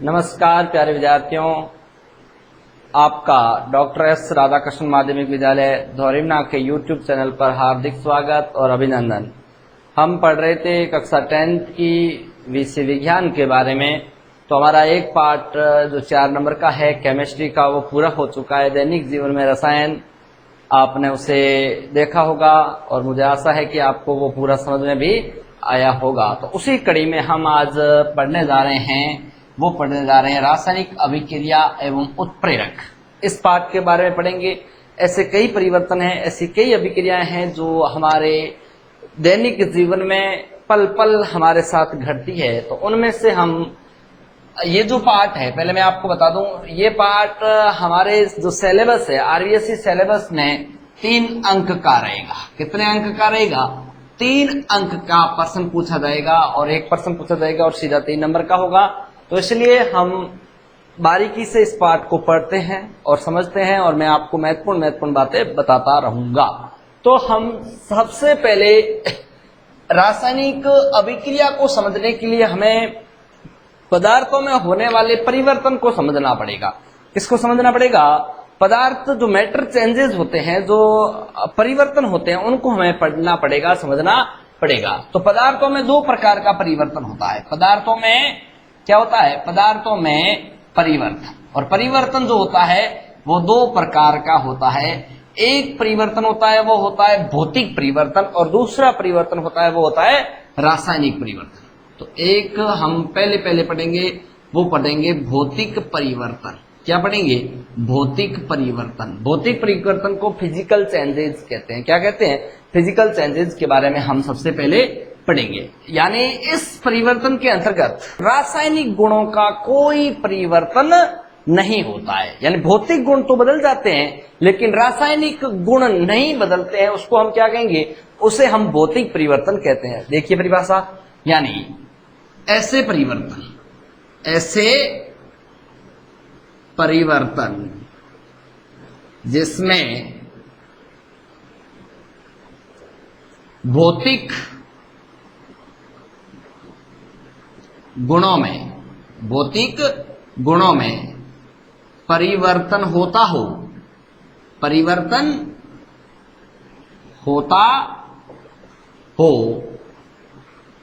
नमस्कार प्यारे विद्यार्थियों, आपका डॉक्टर एस राधाकृष्ण माध्यमिक विद्यालय धौरीमना के YouTube चैनल पर हार्दिक स्वागत और अभिनंदन। हम पढ़ रहे थे कक्षा 10th की विषय विज्ञान के बारे में। तो हमारा एक पार्ट जो 4 नंबर का है केमिस्ट्री का, वो पूरा हो चुका है। दैनिक जीवन में रसायन आपने उसे देखा होगा और मुझे आशा है कि आपको वो पूरा समझ में भी आया होगा। तो उसी कड़ी में हम आज पढ़ने जा रहे हैं रासायनिक अभिक्रिया एवं उत्प्रेरक। इस पाठ के बारे में पढ़ेंगे। ऐसे कई परिवर्तन हैं, ऐसी कई अभिक्रियाएं हैं जो हमारे दैनिक जीवन में पल पल हमारे साथ घटती है। तो उनमें से हम ये जो पाठ है, पहले मैं आपको बता दूं, ये पाठ हमारे जो सिलेबस है आरबीएसई सिलेबस में 3 अंक का रहेगा। कितने अंक का रहेगा? 3 अंक का प्रश्न पूछा जाएगा और एक प्रश्न पूछा जाएगा और सीधा 3 नंबर का होगा। तो इसलिए हम बारीकी से इस पाठ को पढ़ते हैं और समझते हैं और मैं आपको महत्वपूर्ण बातें बताता रहूंगा। तो हम सबसे पहले रासायनिक अभिक्रिया को समझने के लिए हमें पदार्थों में होने वाले परिवर्तन को समझना पड़ेगा। किसको समझना पड़ेगा? पदार्थ जो मैटर चेंजेस होते हैं, जो परिवर्तन होते हैं, उनको हमें पढ़ना पड़ेगा, समझना पड़ेगा। तो पदार्थों में 2 प्रकार का परिवर्तन होता है। पदार्थों में क्या होता है? पदार्थों में परिवर्तन, और परिवर्तन जो होता है वो 2 प्रकार का होता है। एक परिवर्तन होता है वो होता है भौतिक परिवर्तन, और दूसरा परिवर्तन होता है वो होता है रासायनिक परिवर्तन। तो एक हम पहले पढ़ेंगे, वो पढ़ेंगे भौतिक परिवर्तन। क्या पढ़ेंगे? भौतिक परिवर्तन। भौतिक परिवर्तन को फिजिकल चेंजेस कहते हैं। क्या कहते हैं? फिजिकल चेंजेस के बारे में हम सबसे पहले पढ़ेंगे। यानी इस परिवर्तन के अंतर्गत रासायनिक गुणों का कोई परिवर्तन नहीं होता है। यानी भौतिक गुण तो बदल जाते हैं लेकिन रासायनिक गुण नहीं बदलते हैं। उसको हम क्या कहेंगे? उसे हम भौतिक परिवर्तन कहते हैं। देखिए परिभाषा, यानी ऐसे परिवर्तन जिसमें भौतिक गुणों में परिवर्तन होता हो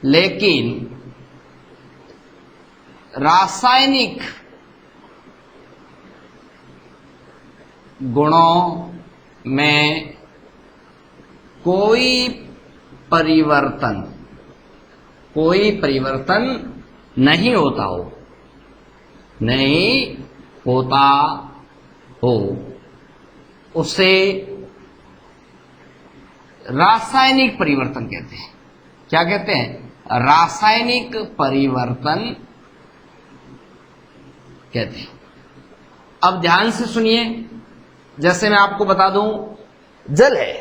लेकिन रासायनिक गुणों में कोई परिवर्तन नहीं होता हो, उसे रासायनिक परिवर्तन कहते हैं। क्या कहते हैं? रासायनिक परिवर्तन कहते हैं। अब ध्यान से सुनिए, जैसे मैं आपको बता दूं, जल है।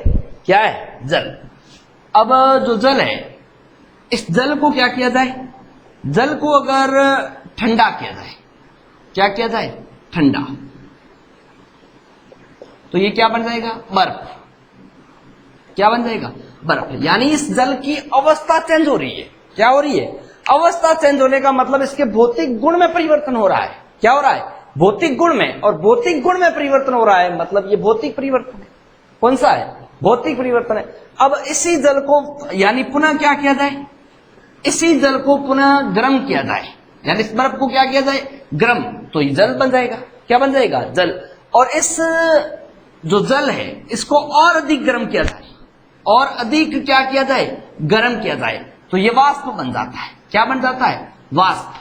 क्या है? जल। अब जो जल है, इस जल को क्या किया जाए? जल को अगर ठंडा किया जाए, क्या किया जाए? ठंडा, तो ये क्या बन जाएगा? बर्फ। क्या बन जाएगा? बर्फ। यानी इस जल की अवस्था चेंज हो रही है। क्या हो रही है? अवस्था चेंज होने का मतलब इसके भौतिक गुण में परिवर्तन हो रहा है। क्या हो रहा है? भौतिक गुण में। और भौतिक गुण में परिवर्तन हो रहा है मतलब ये भौतिक परिवर्तन है। कौन सा है? भौतिक परिवर्तन है। अब इसी जल को यानी पुनः क्या किया जाए? इसी जल को पुनः गर्म किया जाए, यानी इस बर्फ को क्या किया जाए? गर्म, तो ये जल बन जाएगा। क्या बन जाएगा? जल। और इस जो जल है इसको और अधिक गर्म किया जाए, और अधिक क्या किया जाए? गर्म किया जाए, तो ये वाष्प बन जाता है। क्या बन जाता है? वाष्प।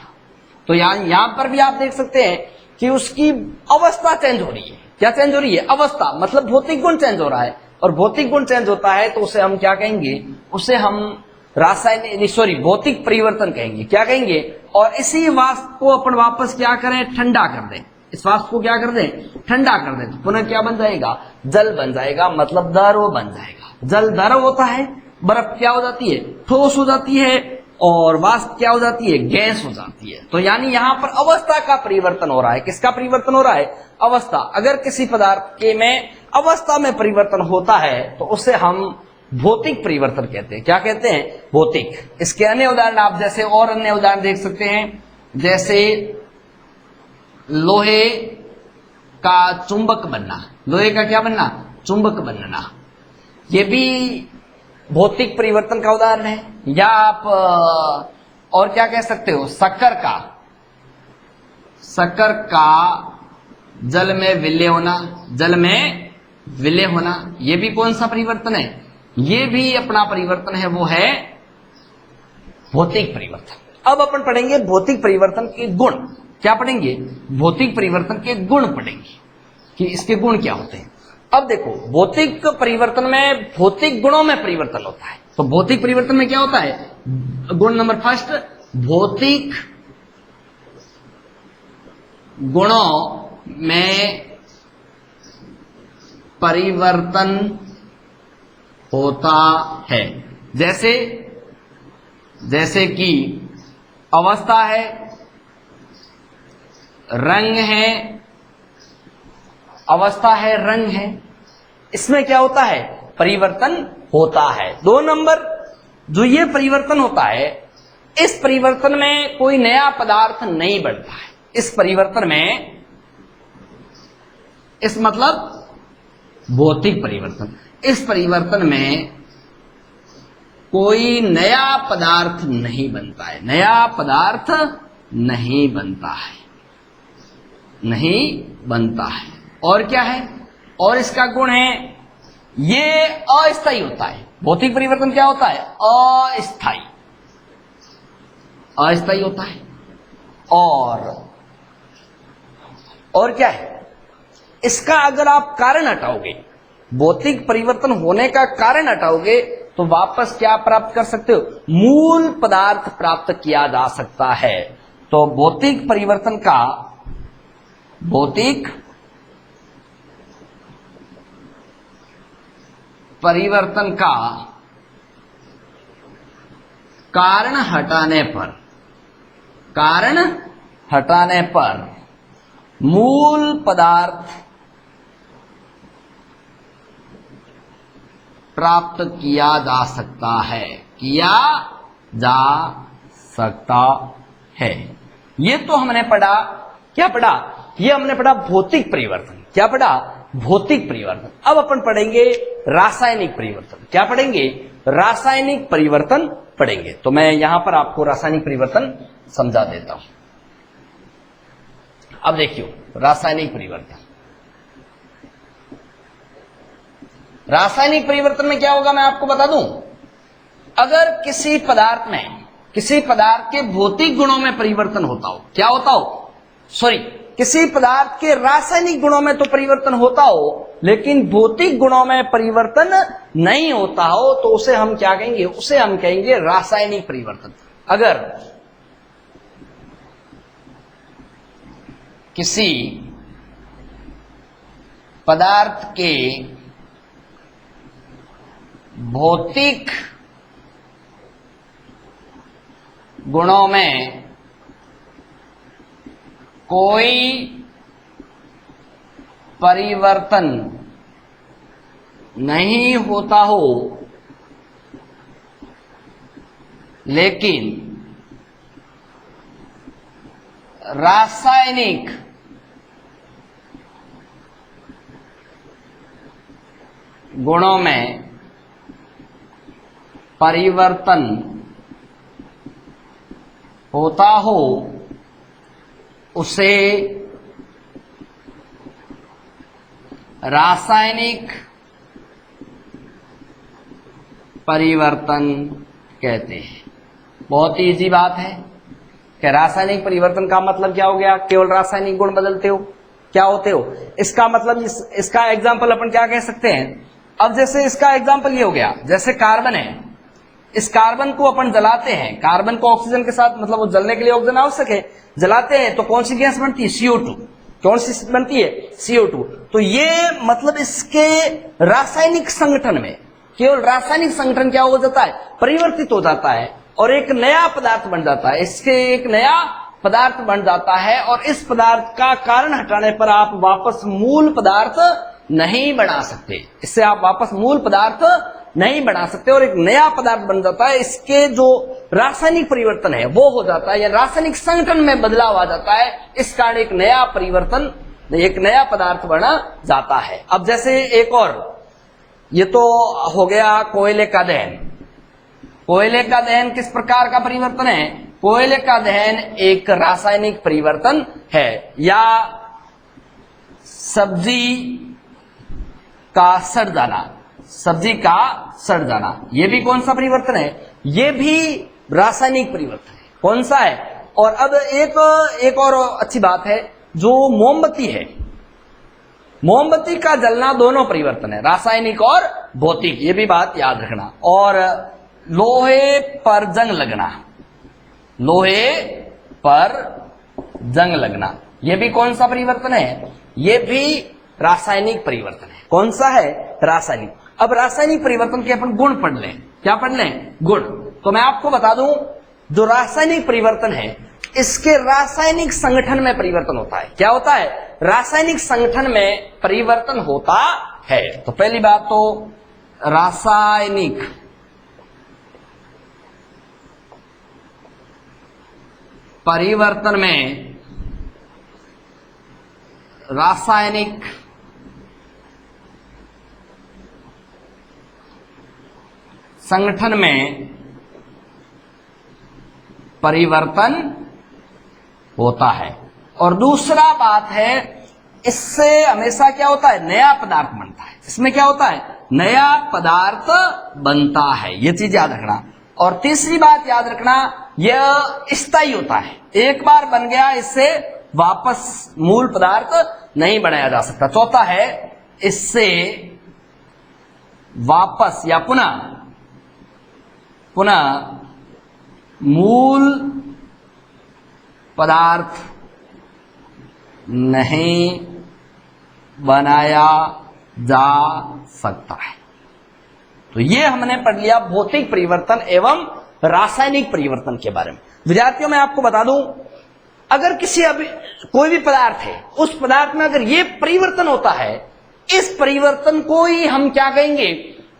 तो यहां पर भी आप देख सकते हैं कि उसकी अवस्था चेंज हो रही है। क्या चेंज हो रही है? अवस्था, मतलब भौतिक गुण चेंज हो रहा है। और भौतिक गुण चेंज होता है तो उसे हम क्या कहेंगे? उसे हम भौतिक परिवर्तन कहेंगे। क्या कहेंगे? और इसी वाष्प को अपन वापस क्या करें? ठंडा कर दें। इस वाष्प को क्या कर दें? ठंडा कर दें, तो पुनः क्या बन जाएगा? जल बन जाएगा, मतलब द्रव बन जाएगा। जल द्रव होता है, बर्फ क्या हो जाती है? ठोस हो जाती है, और वाष्प क्या हो जाती है? गैस हो जाती है। तो यानी यहां पर अवस्था का परिवर्तन हो रहा है। किसका परिवर्तन हो रहा है? अवस्था। अगर किसी पदार्थ के में अवस्था में परिवर्तन होता है तो उसे हम भौतिक परिवर्तन कहते हैं। क्या कहते हैं? भौतिक। इसके अन्य उदाहरण आप जैसे और अन्य उदाहरण देख सकते हैं, जैसे लोहे का चुंबक बनना, लोहे का क्या बनना, चुंबक बनना, ये भी भौतिक परिवर्तन का उदाहरण है। या आप और क्या कह सकते हो, शक्कर का जल में विलय होना, जल में विलय होना, ये भी कौन सा परिवर्तन है, ये भी अपना परिवर्तन है, वो है भौतिक परिवर्तन। अब अपन पढ़ेंगे भौतिक परिवर्तन के गुण। क्या पढ़ेंगे, भौतिक परिवर्तन के गुण पढ़ेंगे कि इसके गुण क्या होते हैं। अब देखो, भौतिक परिवर्तन में भौतिक गुणों में परिवर्तन होता है। तो भौतिक परिवर्तन में क्या होता है, गुण नंबर फर्स्ट, भौतिक गुणों में परिवर्तन होता है। जैसे कि अवस्था है, रंग है, अवस्था है, रंग है, इसमें क्या होता है, परिवर्तन होता है। 2 नंबर, जो ये परिवर्तन होता है, इस परिवर्तन में कोई नया पदार्थ नहीं बनता है। इस परिवर्तन में, इस मतलब भौतिक परिवर्तन, इस परिवर्तन में कोई नया पदार्थ नहीं बनता है, नया पदार्थ नहीं बनता है, नहीं बनता है। और क्या है, और इसका गुण है, ये अस्थायी होता है। भौतिक परिवर्तन क्या होता है, अस्थायी, अस्थायी होता है। और क्या है, इसका अगर आप कारण हटाओगे, भौतिक परिवर्तन होने का कारण हटाओगे, तो वापस क्या प्राप्त कर सकते हो, मूल पदार्थ प्राप्त किया जा सकता है। तो भौतिक परिवर्तन का, भौतिक परिवर्तन का कारण हटाने पर मूल पदार्थ प्राप्त किया जा सकता है, किया जा सकता है। ये तो हमने पढ़ा, क्या पढ़ा, ये हमने पढ़ा भौतिक परिवर्तन। क्या पढ़ा, भौतिक परिवर्तन। अब अपन पढ़ेंगे रासायनिक परिवर्तन। क्या पढ़ेंगे, रासायनिक परिवर्तन पढ़ेंगे। तो मैं यहां पर आपको रासायनिक परिवर्तन समझा देता हूं। अब देखियो, रासायनिक परिवर्तन, रासायनिक परिवर्तन में क्या होगा मैं आपको बता दूं। अगर किसी पदार्थ में, किसी पदार्थ के भौतिक गुणों में परिवर्तन होता हो, क्या होता हो, सॉरी, किसी पदार्थ के रासायनिक गुणों में तो परिवर्तन होता हो, लेकिन भौतिक गुणों में परिवर्तन नहीं होता हो, तो उसे हम क्या कहेंगे, उसे हम कहेंगे रासायनिक परिवर्तन। अगर किसी पदार्थ के भौतिक गुणों में कोई परिवर्तन नहीं होता हो, लेकिन रासायनिक गुणों में परिवर्तन होता हो, उसे रासायनिक परिवर्तन कहते हैं। बहुत ही इजी बात है कि रासायनिक परिवर्तन का मतलब क्या हो गया, केवल रासायनिक गुण बदलते हो, क्या होते हो, इसका मतलब इसका एग्जाम्पल अपन क्या कह सकते हैं। अब जैसे इसका एग्जाम्पल ये हो गया, जैसे कार्बन है, इस कार्बन को अपन जलाते हैं, कार्बन को ऑक्सीजन के साथ, मतलब वो जलने के लिए ऑक्सीजन आवश्यक है, जलाते हैं तो कौन सी गैस बनती है, CO2। कौन सी बनती है, CO2। तो ये मतलब इसके रासायनिक संगठन में, केवल रासायनिक संगठन क्या हो जाता है, परिवर्तित हो जाता है और एक नया पदार्थ बन जाता है, इसके एक नया पदार्थ बन जाता है। और इस पदार्थ का कारण हटाने पर आप वापस मूल पदार्थ नहीं बना सकते, इससे आप वापस मूल पदार्थ नहीं बना सकते और एक नया पदार्थ बन जाता है। इसके जो रासायनिक परिवर्तन है वो हो जाता है, या रासायनिक संगठन में बदलाव आ जाता है। इस कारण एक नया परिवर्तन, एक नया पदार्थ बना जाता है। अब जैसे एक और, ये तो हो गया कोयले का दहन। कोयले का दहन किस प्रकार का परिवर्तन है? कोयले का दहन एक रासायनिक परिवर्तन है। या सब्जी का सड़ जाना, सब्जी का सड़ जाना, यह भी कौन सा परिवर्तन है? यह भी रासायनिक परिवर्तन है। कौन सा है? और अब एक और अच्छी बात है, जो मोमबत्ती है, मोमबत्ती का जलना दोनों परिवर्तन है, रासायनिक और भौतिक, ये भी बात याद रखना। और लोहे पर जंग लगना, लोहे पर जंग लगना, यह भी कौन सा परिवर्तन है? यह भी रासायनिक परिवर्तन है। कौन सा है? रासायनिक। अब रासायनिक परिवर्तन के अपन गुण पढ़ लें। क्या पढ़ लें? गुण। तो मैं आपको बता दूं, जो रासायनिक परिवर्तन है इसके रासायनिक संगठन में परिवर्तन होता है। क्या होता है? रासायनिक संगठन में परिवर्तन होता है। तो पहली बात तो रासायनिक परिवर्तन में, रासायनिक संगठन में परिवर्तन होता है। और दूसरा बात है, इससे हमेशा क्या होता है? नया पदार्थ बनता है। इसमें क्या होता है? नया पदार्थ बनता है। यह चीज याद रखना। और तीसरी बात याद रखना, यह स्थायी होता है, एक बार बन गया इससे वापस मूल पदार्थ नहीं बनाया जा सकता। चौथा है, इससे वापस या पुनः मूल पदार्थ नहीं बनाया जा सकता है। तो ये हमने पढ़ लिया भौतिक परिवर्तन एवं रासायनिक परिवर्तन के बारे में। विद्यार्थियों, मैं आपको बता दूं, अगर कोई भी पदार्थ है, उस पदार्थ में अगर ये परिवर्तन होता है, इस परिवर्तन को ही हम क्या कहेंगे?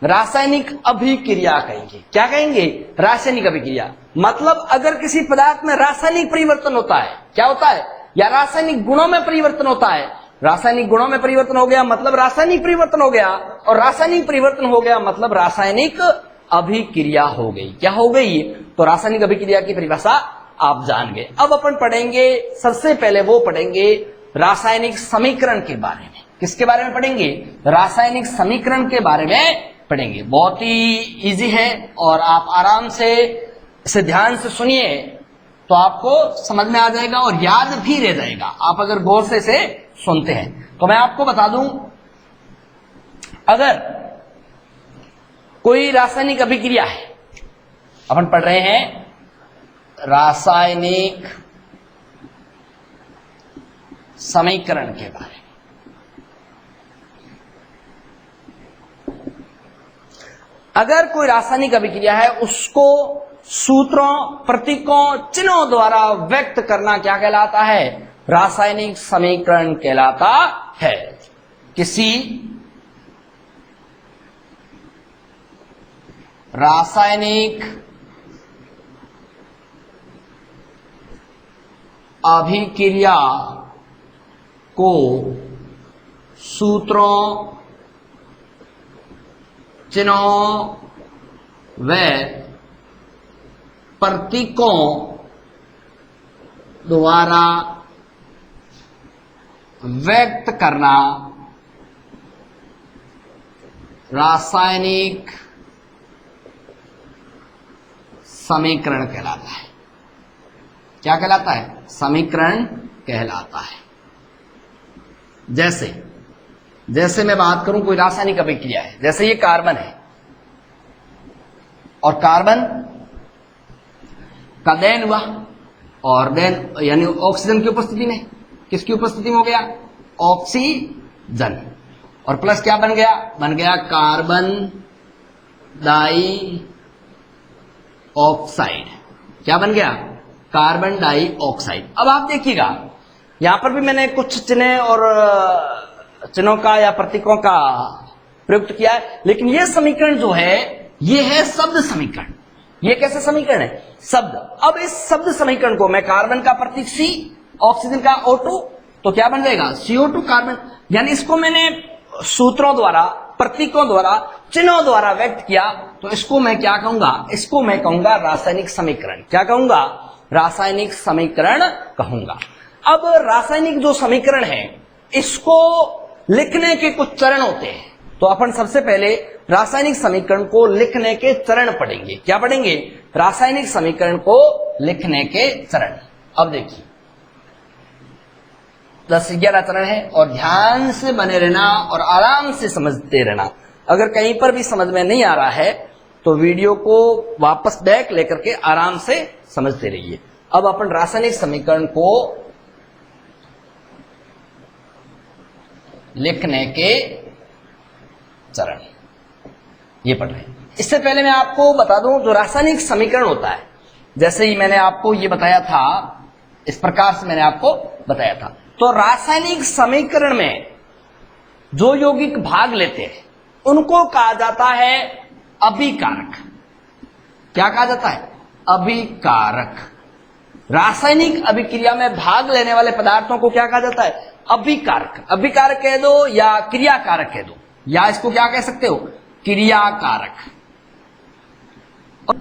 रासायनिक अभिक्रिया कहेंगे। क्या कहेंगे? रासायनिक अभिक्रिया। मतलब अगर किसी पदार्थ में रासायनिक परिवर्तन होता है, क्या होता है? या रासायनिक गुणों में परिवर्तन होता है। रासायनिक गुणों में परिवर्तन हो गया मतलब रासायनिक परिवर्तन हो गया, और रासायनिक परिवर्तन हो गया मतलब रासायनिक अभिक्रिया हो गई। क्या हो गई? तो रासायनिक अभिक्रिया की परिभाषा आप जान गए। अब अपन पढ़ेंगे, सबसे पहले वो पढ़ेंगे रासायनिक समीकरण के बारे में। किसके बारे में पढ़ेंगे? रासायनिक समीकरण के बारे में पढ़ेंगे। बहुत ही इजी है और आप आराम से इसे ध्यान से सुनिए तो आपको समझ में आ जाएगा और याद भी रह जाएगा, आप अगर गौर से इसे सुनते हैं। तो मैं आपको बता दूं, अगर कोई रासायनिक अभिक्रिया है, अपन पढ़ रहे हैं रासायनिक समीकरण के बारे में। अगर कोई रासायनिक अभिक्रिया है, उसको सूत्रों, प्रतीकों, चिन्हों द्वारा व्यक्त करना क्या कहलाता है? रासायनिक समीकरण कहलाता है। किसी रासायनिक अभिक्रिया को सूत्रों, चिन्हों व प्रतीकों द्वारा व्यक्त करना रासायनिक समीकरण कहलाता है। क्या कहलाता है? समीकरण कहलाता है। जैसे मैं बात करूं, कोई रासायनिक अभिक्रिया है, जैसे ये कार्बन है और कार्बन का दहन हुआ, और दहन यानी ऑक्सीजन की उपस्थिति में, किसकी उपस्थिति में हो गया? ऑक्सीजन। और प्लस क्या बन गया? बन गया कार्बन डाई ऑक्साइड। क्या बन गया? Carbon dioxide. अब आप देखिएगा, यहां पर भी मैंने कुछ चिन्ह और चिन्हों का या प्रतीकों का प्रयुक्त किया है, लेकिन यह समीकरण जो है, यह है शब्द समीकरण। ये कैसे समीकरण है? शब्द। अब इस शब्द समीकरण को मैं कार्बन का प्रतीक C, ऑक्सीजन का O2, तो क्या बन जाएगा CO2 कार्बन। यानी इसको मैंने सूत्रों द्वारा, प्रतीकों द्वारा, चिन्हों द्वारा व्यक्त किया, तो इसको मैं क्या कहूंगा? इसको मैं कहूंगा रासायनिक समीकरण। क्या कहूंगा? रासायनिक समीकरण कहूंगा। अब रासायनिक जो समीकरण है इसको लिखने के कुछ चरण होते हैं, तो अपन सबसे पहले रासायनिक समीकरण को लिखने के चरण पढ़ेंगे। क्या पढ़ेंगे? रासायनिक समीकरण को लिखने के चरण। अब देखिए 10-11 चरण है और ध्यान से बने रहना और आराम से समझते रहना। अगर कहीं पर भी समझ में नहीं आ रहा है तो वीडियो को वापस बैक लेकर के आराम से समझते रहिए। अब अपन रासायनिक समीकरण को लिखने के चरण ये पढ़ रहे हैं। इससे पहले मैं आपको बता दूं, जो रासायनिक समीकरण होता है, जैसे ही मैंने आपको ये बताया था, इस प्रकार से मैंने आपको बताया था, तो रासायनिक समीकरण में जो यौगिक भाग लेते हैं उनको कहा जाता है अभिकारक। क्या कहा जाता है? अभिकारक। रासायनिक अभिक्रिया में भाग लेने वाले पदार्थों को क्या कहा जाता है? अभिकारक। अभिकारक कह दो या क्रियाकारक कह दो, या इसको क्या कह सकते हो? क्रियाकारक।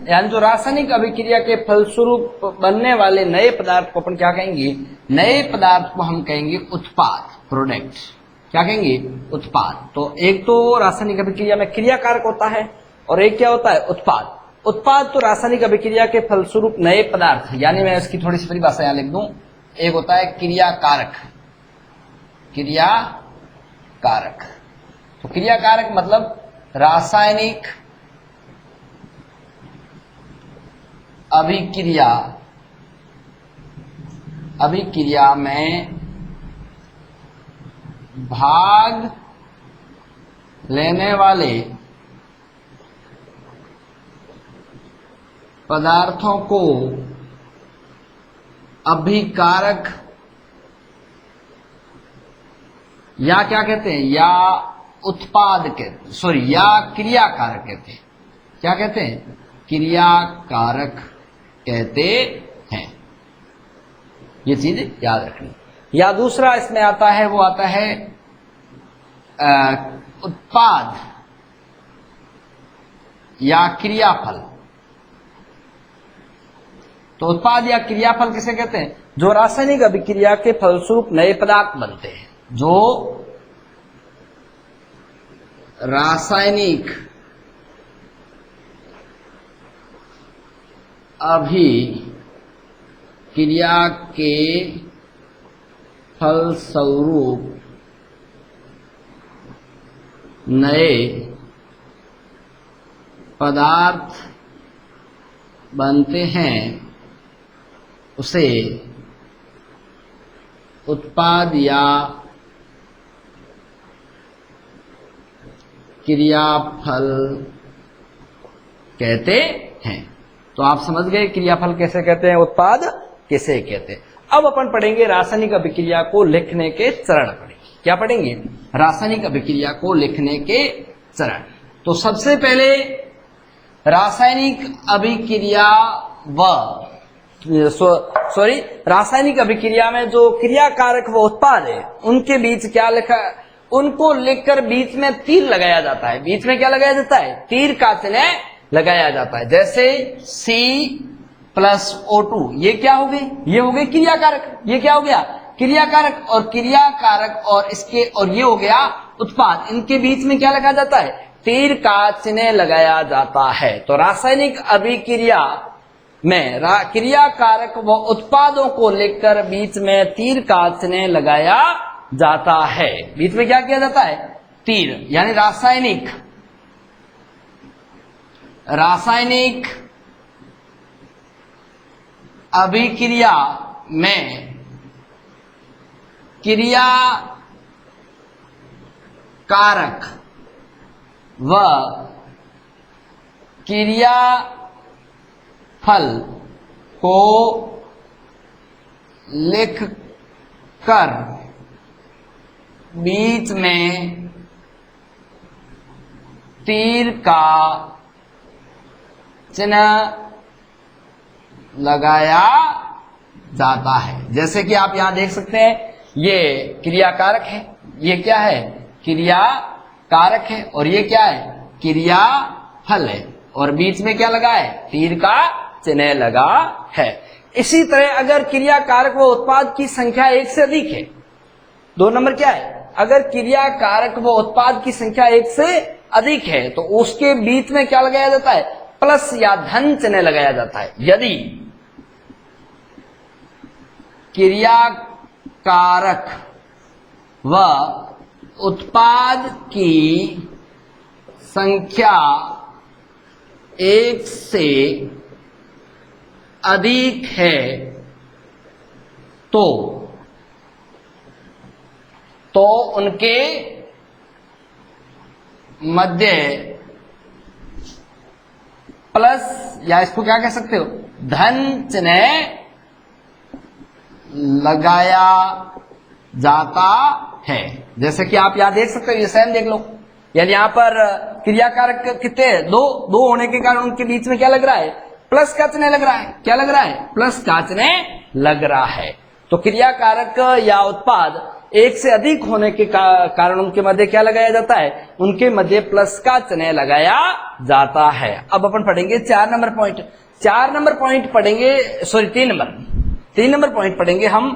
यानी जो रासायनिक अभिक्रिया के फलस्वरूप बनने वाले नए पदार्थ को अपन क्या कहेंगे? नए पदार्थ को हम कहेंगे उत्पाद, प्रोडक्ट। क्या कहेंगे? उत्पाद। तो एक तो रासायनिक अभिक्रिया में क्रियाकारक होता है और एक क्या होता है? उत्पाद। उत्पाद तो रासायनिक अभिक्रिया के फलस्वरूप नए पदार्थ, यानी मैं इसकी थोड़ी सी परिभाषा यहां लिख दूं। एक होता है क्रियाकारक। क्रियाकारक, तो क्रियाकारक मतलब रासायनिक अभिक्रिया में भाग लेने वाले पदार्थों को अभिकारक या क्या कहते हैं? या उत्पाद कहते, सॉरी, या क्रियाकारक कहते हैं। क्या कहते हैं? क्रियाकारक कहते हैं। ये चीज याद रखनी। या दूसरा इसमें आता है, वो आता है उत्पाद या क्रियाफल। तो उत्पाद या क्रियाफल किसे कहते हैं? जो रासायनिक अभिक्रिया के फलस्वरूप नए पदार्थ बनते हैं। जो रासायनिक अभिक्रिया के फलस्वरूप नए पदार्थ बनते हैं, उसे उत्पाद या क्रियाफल कहते हैं। तो आप समझ गए क्रियाफल कैसे कहते हैं, उत्पाद किसे कहते हैं। अब अपन पढ़ेंगे रासायनिक अभिक्रिया को लिखने के चरण पढ़ेंगे। क्या पढ़ेंगे? रासायनिक अभिक्रिया को लिखने के चरण। तो सबसे पहले रासायनिक अभिक्रिया रासायनिक अभिक्रिया में जो क्रियाकारक व उत्पाद है उनके बीच क्या लिखा, उनको लिखकर बीच में तीर लगाया जाता है। बीच में क्या लगाया जाता है? तीर का चिन्ह लगाया जाता है। जैसे C+O2, ये क्या हो गए? ये हो गए क्रियाकारक। ये क्या हो गया? क्रियाकारक। और क्रियाकारक और इसके और ये हो गया उत्पाद। इनके बीच में क्या लगा जाता है? तीर का चिन्ह लगाया जाता है। तो रासायनिक अभिक्रिया में क्रियाकारक व उत्पादों को लिखकर बीच में तीर का चिन्ह लगाया जाता है। बीच में क्या किया जाता है? तीर। यानी रासायनिक अभिक्रिया में क्रियाकारक व क्रियाफल को लिखकर बीच में तीर का चिन्ह लगाया जाता है। जैसे कि आप यहां देख सकते हैं, ये क्रिया कारक है, ये क्या है, क्रिया कारक है, और ये क्या है, क्रिया फल है, और बीच में क्या लगा है, तीर का चिन्ह लगा है। इसी तरह अगर क्रिया कारक व उत्पाद की संख्या एक से अधिक है, 2 नंबर क्या है, अगर क्रिया कारक व उत्पाद की संख्या एक से अधिक है तो उसके बीच में क्या लगाया जाता है, प्लस या धन चिन्ह लगाया जाता है। यदि क्रिया कारक व उत्पाद की संख्या एक से अधिक है तो उनके मध्य प्लस या इसको क्या कह सकते हो, धन चिन्ह लगाया जाता है। जैसे कि आप यहां देख सकते हो, ये सेम देख लो, यानी यहां पर क्रिया कारक कितने, दो होने के कारण उनके बीच में क्या लग रहा है, प्लस का चिन्ह लग रहा है। क्या लग रहा है, प्लस का चिन्ह लग रहा है। तो क्रिया कारक या उत्पाद एक से अधिक होने के कारण उनके मध्य क्या लगाया जाता है, उनके मध्य प्लस का चिन्ह लगाया जाता है। अब अपन पढ़ेंगे 4 नंबर पॉइंट। 4 नंबर पॉइंट पढ़ेंगे, सॉरी 3 नंबर पॉइंट पढ़ेंगे हम,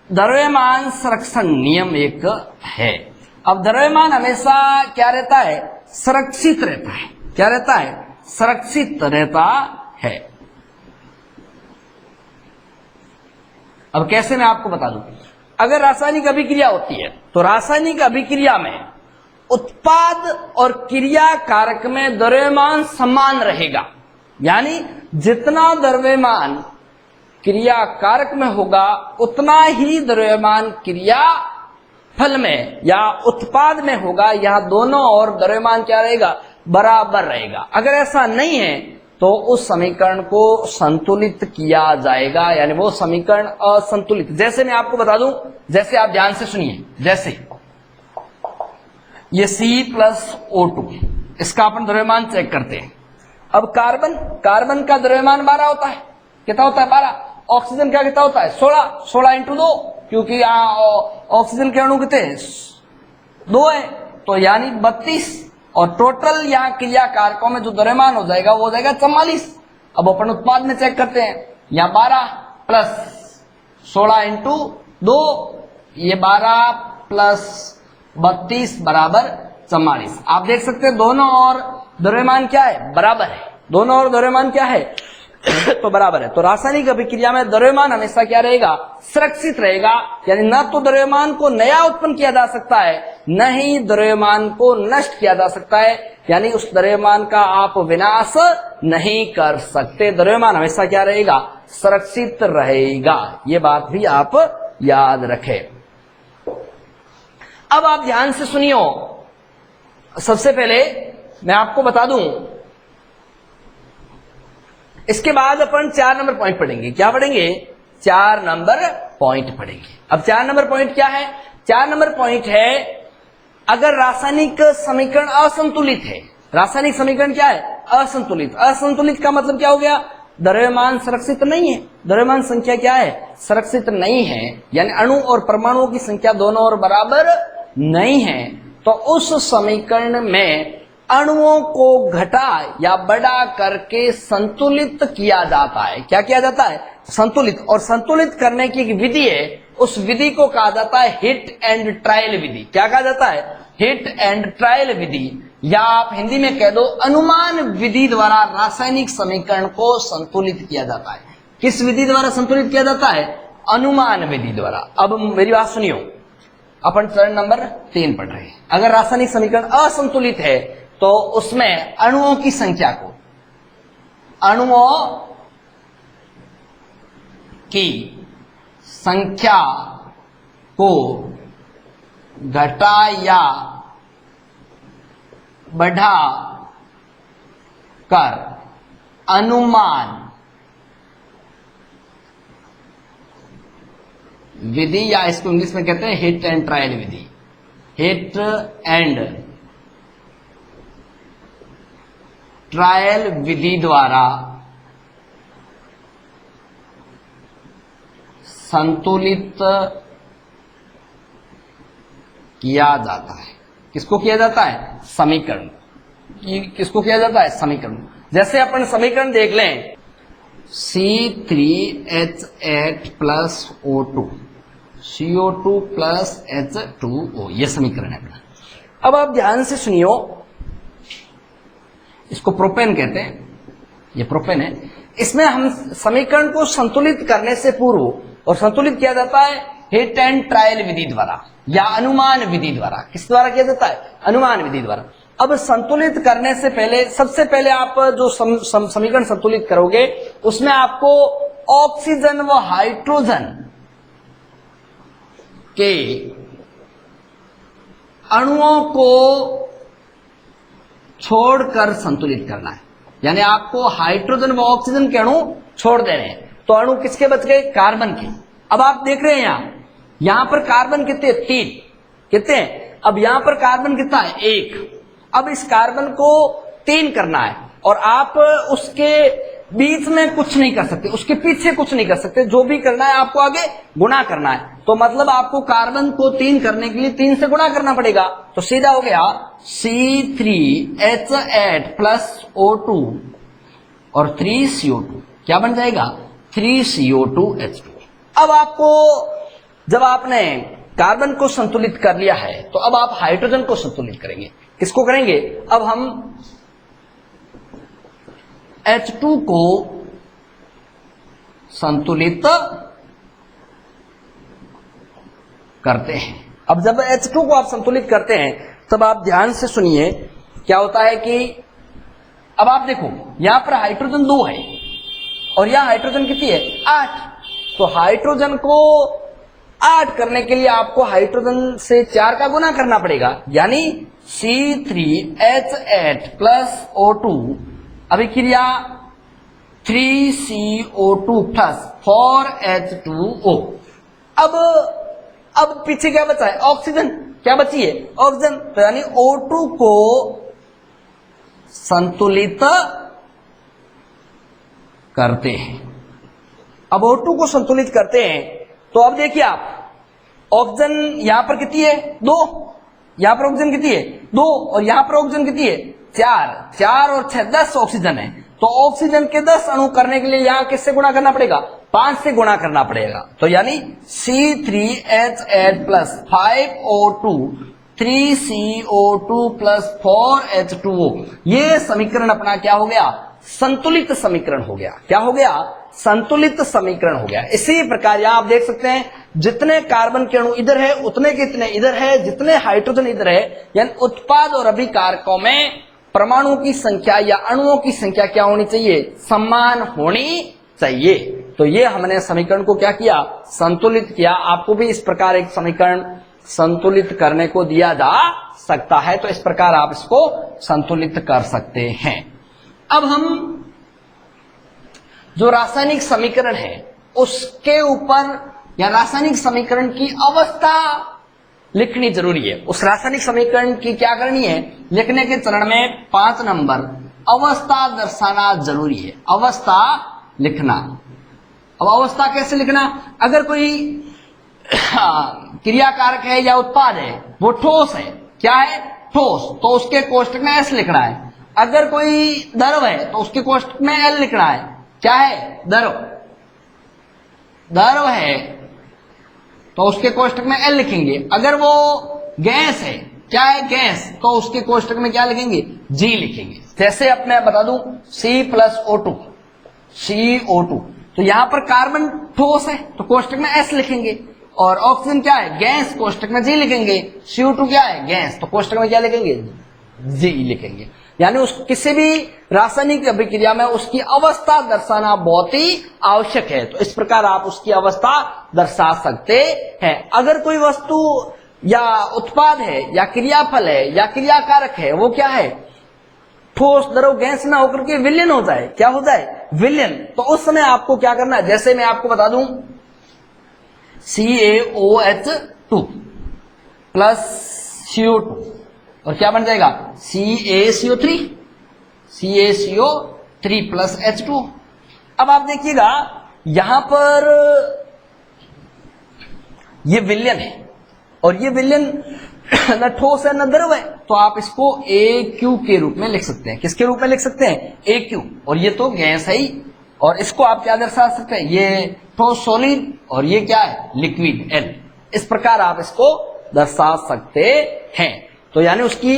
द्रव्यमान संरक्षण नियम एक है। अब द्रव्यमान हमेशा क्या रहता है, संरक्षित रहता है। क्या रहता है, संरक्षित रहता है। अब कैसे, मैं आपको बता दूं, अगर रासायनिक अभिक्रिया होती है तो रासायनिक अभिक्रिया में उत्पाद और क्रिया कारक में द्रव्यमान समान रहेगा। यानी जितना द्रव्यमान क्रिया कारक में होगा उतना ही द्रव्यमान क्रिया फल में या उत्पाद में होगा। यह दोनों और द्रव्यमान क्या रहेगा, बराबर रहेगा। अगर ऐसा नहीं है तो उस समीकरण को संतुलित किया जाएगा, यानी वो समीकरण असंतुलित। जैसे मैं आपको बता दूं, जैसे आप ध्यान से सुनिए, जैसे ये C+O2, इसका अपन द्रव्यमान चेक करते हैं। अब कार्बन का द्रव्यमान 12 होता है। कितना होता है, 12। ऑक्सीजन का कितना होता है, 16 इंटू 2, क्योंकि यहाँ ऑक्सीजन के अणु कितने 2 है, तो यानी 32। और टोटल यहाँ क्रिया कारकों में जो द्रव्यमान हो जाएगा वो हो जाएगा 44। अब अपन उत्पाद में चेक करते हैं, यहाँ 12 प्लस 16 इंटू 2, ये 12 प्लस 32 बराबर 44। आप देख सकते हैं दोनों और द्रव्यमान क्या है, बराबर है। दोनों और द्रव्यमान क्या है तो बराबर है। तो रासायनिक अभिक्रिया में द्रव्यमान हमेशा क्या रहेगा, सुरक्षित रहेगा। यानी न तो द्रव्यमान को नया उत्पन्न किया जा सकता है, न ही द्रव्यमान को नष्ट किया जा सकता है। यानी उस द्रव्यमान का आप विनाश नहीं कर सकते। द्रव्यमान हमेशा क्या रहेगा, सुरक्षित रहेगा। ये बात भी आप याद रखें। अब आप ध्यान से सुनियो, सबसे पहले मैं आपको बता दूं, इसके बाद अपन 4 नंबर पॉइंट पढ़ेंगे। क्या पढ़ेंगे, 4 नंबर पॉइंट पढ़ेंगे। अब 4 नंबर पॉइंट क्या है, 4 नंबर पॉइंट है, अगर रासायनिक समीकरण असंतुलित है। रासायनिक समीकरण क्या है, असंतुलित। असंतुलित का मतलब क्या हो गया, द्रव्यमान सुरक्षित नहीं है। द्रव्यमान संख्या क्या है, सुरक्षित नहीं है, यानी अणु और परमाणुओं की संख्या दोनों और बराबर नहीं है। तो उस समीकरण में अणुओं को घटा या बढ़ा करके संतुलित किया जाता है। क्या किया जाता है, संतुलित। और संतुलित करने की एक विधि है, उस विधि को कहा जाता है हिट एंड ट्रायल विधि। क्या कहा जाता है, हिट एंड ट्रायल विधि, या आप हिंदी में कह दो अनुमान विधि द्वारा रासायनिक समीकरण को संतुलित किया जाता है। किस विधि द्वारा संतुलित किया जाता है, अनुमान विधि द्वारा। अब मेरी बात सुनियो, अपन चरण नंबर 3 पढ़ रहे हैं। अगर रासायनिक समीकरण असंतुलित है तो उसमें अणुओं की संख्या को, अणुओं की संख्या को घटा या बढ़ा कर अनुमान विधि, या इसको इंग्लिश में कहते हैं हिट एंड ट्रायल विधि। हिट एंड ट्रायल विधि द्वारा संतुलित किया जाता है। किसको किया जाता है? समीकरण। किसको किया जाता है? समीकरण। जैसे अपन समीकरण देख लें, C3H8 plus O2 CO2 plus H2O, ये समीकरण है अपना। अब आप ध्यान से सुनियो, इसको प्रोपेन कहते हैं, ये प्रोपेन है। इसमें हम समीकरण को संतुलित करने से पूर्व, और संतुलित किया जाता है हिट एंड ट्रायल विधि द्वारा या अनुमान विधि द्वारा। किस द्वारा किया जाता है? अनुमान विधि द्वारा। अब संतुलित करने से पहले, सबसे पहले आप जो समीकरण संतुलित करोगे उसमें आपको ऑक्सीजन व हाइड्रोजन के अणुओं को छोड़कर संतुलित करना है। यानी आपको हाइड्रोजन व ऑक्सीजन के अणु छोड़ दे रहे हैं, तो अणु किसके बच गए? कार्बन के। अब आप देख रहे हैं यहां पर कार्बन कितने? 3 कितने? अब यहां पर कार्बन कितना है? 1। अब इस कार्बन को 3 करना है, और आप उसके बीच में कुछ नहीं कर सकते, उसके पीछे कुछ नहीं कर सकते। जो भी करना है आपको आगे गुणा करना है। तो मतलब आपको कार्बन को 3 करने के लिए 3 से गुणा करना पड़ेगा। तो सीधा हो गया C3H8 प्लस O2 और 3CO2, क्या बन जाएगा? 3CO2H2। अब आपको, जब आपने कार्बन को संतुलित कर लिया है, तो अब आप हाइड्रोजन को संतुलित करेंगे। किसको करेंगे? अब हम H2 को संतुलित करते हैं। अब जब H2 को आप संतुलित करते हैं, तब आप ध्यान से सुनिए क्या होता है कि अब आप देखो, यहां पर हाइड्रोजन 2 है और यहां हाइड्रोजन कितनी है? 8। तो हाइड्रोजन को 8 करने के लिए आपको हाइड्रोजन से 4 का गुना करना पड़ेगा, यानी C3H8 प्लस O2 अभिक्रिया 3CO2 प्लस 4H2O। अब पीछे क्या बचा है? ऑक्सीजन। क्या बची है? ऑक्सीजन। तो यानी O2 को संतुलित करते हैं। अब O2 को संतुलित करते हैं, तो अब देखिए आप, ऑक्सीजन यहां पर कितनी है? 2। यहां पर ऑक्सीजन कितनी है? 2। और यहां पर ऑक्सीजन कितनी है? 4। 4 और 6 10 ऑक्सीजन है। तो ऑक्सीजन के 10 अणु करने के लिए यहां किससे गुणा करना पड़ेगा? 5 से गुणा करना पड़ेगा। तो यानी C3H8 plus 5O2 3CO2 plus 4H2O, ये समीकरण अपना क्या हो गया? संतुलित समीकरण हो गया। क्या हो गया? संतुलित समीकरण हो गया। इसी प्रकार यहां आप देख सकते हैं, जितने कार्बन के अणु इधर है उतने कितने इधर है, जितने हाइड्रोजन इधर है, यानी उत्पाद और अभिकारकों में परमाणुओं की संख्या या अणुओं की संख्या क्या होनी चाहिए? समान होनी चाहिए। तो ये हमने समीकरण को क्या किया? संतुलित किया। आपको भी इस प्रकार एक समीकरण संतुलित करने को दिया जा सकता है, तो इस प्रकार आप इसको संतुलित कर सकते हैं। अब हम जो रासायनिक समीकरण है उसके ऊपर, या रासायनिक समीकरण की अवस्था लिखनी जरूरी है। उस रासायनिक समीकरण की क्या करनी है? लिखने के चरण में 5 नंबर अवस्था दर्शाना जरूरी है। अवस्था लिखना। अब अवस्था कैसे लिखना? अगर कोई क्रियाकारक है या उत्पाद है, वो ठोस है, क्या है? ठोस, तो उसके कोष्टक में S लिखना है। अगर कोई द्रव है तो उसके कोष्टक में L लिखना है। क्या है? द्रव। द्रव है तो उसके कोष्टक में L लिखेंगे। अगर वो गैस है, क्या है? गैस, तो उसके कोष्टक में क्या लिखेंगे? G लिखेंगे। जैसे अब मैं बता दूं C प्लस O2 CO2, तो यहां पर कार्बन ठोस है तो कोष्टक में S लिखेंगे, और ऑक्सीजन क्या है? गैस, कोष्टक में G लिखेंगे। CO2 क्या है? गैस, तो कोष्टक में क्या लिखेंगे? G लिखेंगे। यानी उस किसी भी रासायनिक अभिक्रिया में उसकी अवस्था दर्शाना बहुत ही आवश्यक है। तो इस प्रकार आप उसकी अवस्था दर्शा सकते हैं। अगर कोई वस्तु या उत्पाद है या क्रियाफल है या क्रियाकारक है, वो क्या है? ठोस, द्रव, गैस ना होकर के विलयन हो जाए। क्या हो जाए? विलयन। तो उस समय आपको क्या करना है? जैसे मैं आपको बता दूं CaOH2 प्लस CO2, और क्या बन जाएगा? CaCO3 plus H2। अब आप देखिएगा, यहां पर ये विलयन है, और ये विलयन न ठोस है न द्रव है, तो आप इसको AQ के रूप में लिख सकते हैं। किसके रूप में लिख सकते हैं? AQ। और ये तो गैस है ही, और इसको आप क्या दर्शा सकते हैं? ये ठोस सॉलिड, और ये क्या है? Liquid L। इस प्रकार आप इसको दर्शा सकते हैं। तो यानी उसकी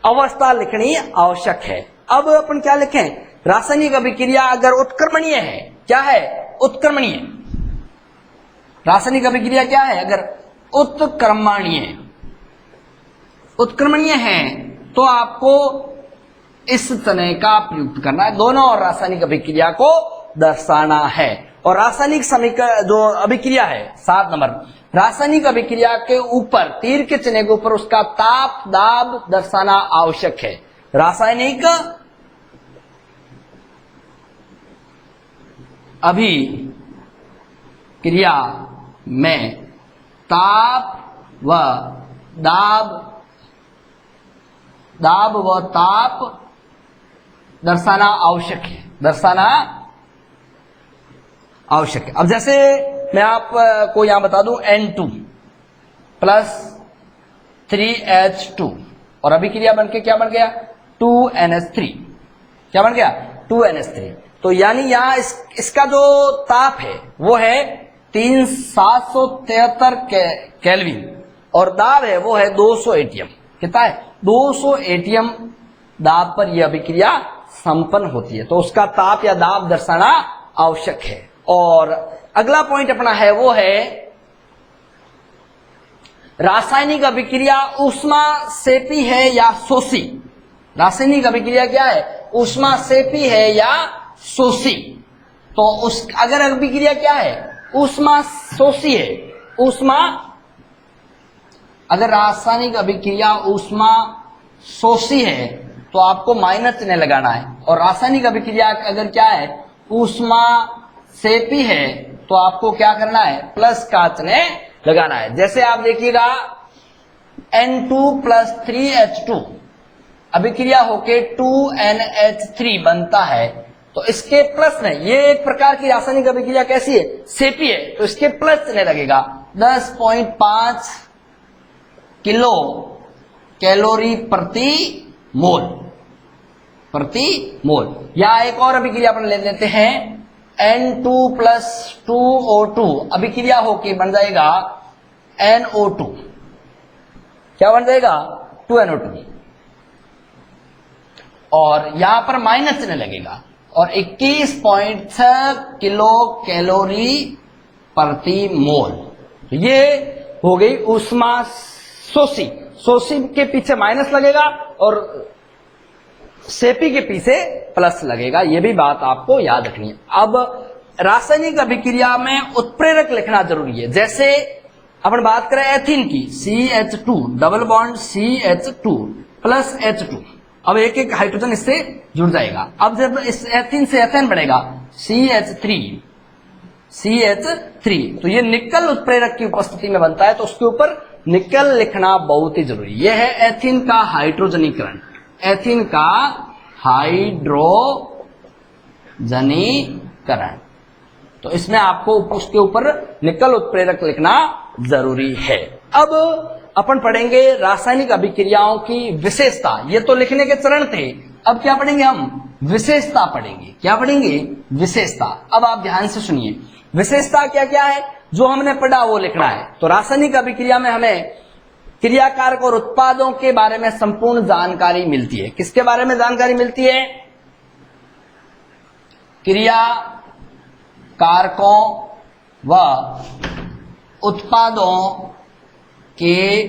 अवस्था लिखनी आवश्यक है। अब अपन क्या लिखें? रासायनिक अभिक्रिया अगर उत्क्रमणीय है, क्या है? उत्क्रमणीय। रासायनिक अभिक्रिया क्या है? अगर उत्क्रमणीय है तो आपको इस तरह का प्रयुक्त करना है, दोनों और रासायनिक अभिक्रिया को दर्शाना है। और रासायनिक समीकरण जो अभिक्रिया है 7 नंबर, रासायनिक अभिक्रिया के ऊपर तीर के चिन्ह के ऊपर उसका ताप दाब दर्शाना आवश्यक है। रासायनिक अभिक्रिया में ताप व ताप दर्शाना आवश्यक है, दर्शाना आवश्यक है। अब जैसे मैं आपको यहां बता दूं N2 प्लस 3H2 और अभिक्रिया बनके क्या बन गया? 2NH3। क्या बन गया? 2NH3। तो यानी यहां इसका जो ताप है वो है 773 केल्विन और दाब है वो है 200 एटीएम। कितना है? 200 एटीएम दाब पर यह अभिक्रिया संपन्न होती है, तो उसका ताप या दाब दर्शाना आवश्यक है। और अगला पॉइंट अपना है वो है रासायनिक अभिक्रिया ऊष्मा सेपी है या शोषी। रासायनिक अभिक्रिया क्या है? ऊष्मा सेपी है या शोषी। तो उस अगर अभिक्रिया क्या है? ऊष्मा शोषी है, ऊष्मा, अगर रासायनिक अभिक्रिया ऊष्मा शोषी है तो आपको माइनस चिन्ह लगाना है, और रासायनिक अभिक्रिया अगर क्या है? ऊष्मा सेपी है तो आपको क्या करना है? प्लस का चिन्ह लगाना है। जैसे आप देखिएगा N2 प्लस 3H2 अभिक्रिया होके 2NH3 बनता है, तो इसके प्लस में ये एक प्रकार की रासायनिक अभिक्रिया कैसी है? सेपी है, तो इसके प्लस चिन्ह लगेगा। 10.5 किलो कैलोरी प्रति मोल। या एक और अभिक्रिया अपन ले लेते हैं N2 प्लस 2O2 अभिक्रिया होके बन जाएगा NO2। क्या बन जाएगा? 2NO2। और यहां पर माइनस चिन्ह लगेगा और 21.6 किलो कैलोरी प्रति मोल। तो ये हो गई ऊष्मा शोषी। शोषी के पीछे माइनस लगेगा और सेपी के पीछे प्लस लगेगा, ये भी बात आपको याद रखनी है। अब रासायनिक अभिक्रिया में उत्प्रेरक लिखना जरूरी है। जैसे अपन बात करें एथीन की, CH2 double bond CH2 plus H2। अब एक एक हाइड्रोजन इससे जुड़ जाएगा। अब जब इस एथीन से एथेन बनेगा CH3, तो ये निकल उत्प्रेरक की उपस्थिति में बनता है, तो उसके ऊपर निकल लिखना बहुत ही जरूरी। यह है एथीन का हाइड्रोजनीकरण, एथीन का हाइड्रोजनीकरण। तो इसमें आपको उसके ऊपर निकल उत्प्रेरक लिखना जरूरी है। अब अपन पढ़ेंगे रासायनिक अभिक्रियाओं की विशेषता। ये तो लिखने के चरण थे, अब क्या पढ़ेंगे हम? विशेषता पढ़ेंगे। क्या पढ़ेंगे? विशेषता। अब आप ध्यान से सुनिए, विशेषता क्या क्या है जो हमने पढ़ा वो लिखना है। तो रासायनिक अभिक्रिया में हमें क्रियाकारक और उत्पादों के बारे में संपूर्ण जानकारी मिलती है। किसके बारे में जानकारी मिलती है? क्रिया कारकों व उत्पादों के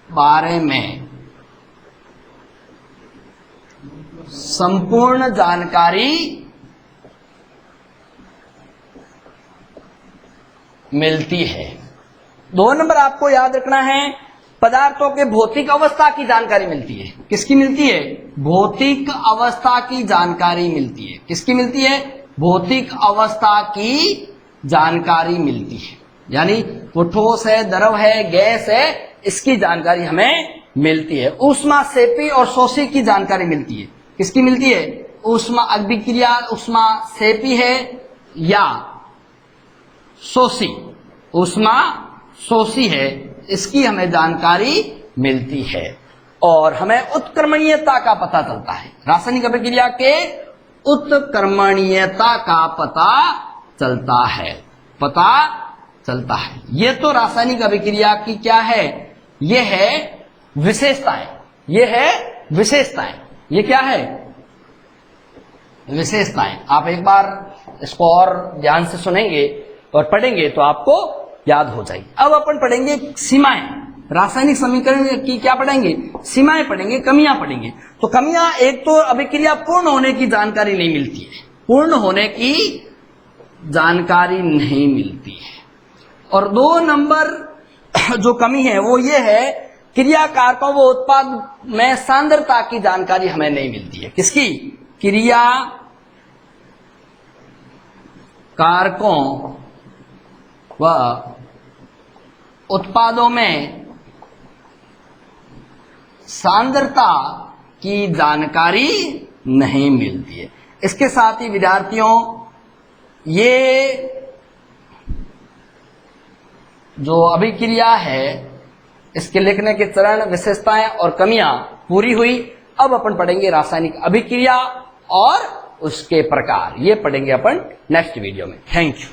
बारे में संपूर्ण जानकारी मिलती है। 2 नंबर आपको याद रखना है, पदार्थों के भौतिक अवस्था की जानकारी मिलती है। किसकी मिलती है? भौतिक अवस्था की जानकारी मिलती है। किसकी मिलती है? भौतिक अवस्था की जानकारी मिलती है। यानी वो ठोस है, द्रव है, गैस है, इसकी जानकारी हमें मिलती है। ऊष्मा सेपी और शोषी की जानकारी मिलती है। किसकी मिलती है? ऊष्मा अभिक्रिया ऊष्मा सेपी है या शोषी? ऊष्मा शोषी है, इसकी हमें जानकारी मिलती है और हमें उत्क्रमणीयता का पता चलता है। रासायनिक अभिक्रिया के उत्क्रमणीयता का पता चलता है। ये तो रासायनिक अभिक्रिया की क्या है, ये है विशेषताएं। ये क्या है, विशेषताएं। आप एक बार इसको और ध्यान से सुनेंगे और पढ़ेंगे तो आपको याद हो जाएगी। अब अपन पढ़ेंगे सीमाएं। रासायनिक समीकरण की क्या पढ़ेंगे, सीमाएं पढ़ेंगे, कमियां पढ़ेंगे। तो कमियां, एक तो अभिक्रिया पूर्ण होने की जानकारी नहीं मिलती है, और 2 नंबर जो कमी है वो ये है, क्रिया कारकों व उत्पाद में सांद्रता की जानकारी हमें नहीं मिलती है। किसकी, क्रिया कारकों व उत्पादों में सांद्रता की जानकारी नहीं मिलती है। इसके साथ ही विद्यार्थियों, ये जो अभिक्रिया है इसके लिखने के चरण, विशेषताएं और कमियां पूरी हुई। अब अपन पढ़ेंगे रासायनिक अभिक्रिया और उसके प्रकार। ये पढ़ेंगे अपन नेक्स्ट वीडियो में। Thank you.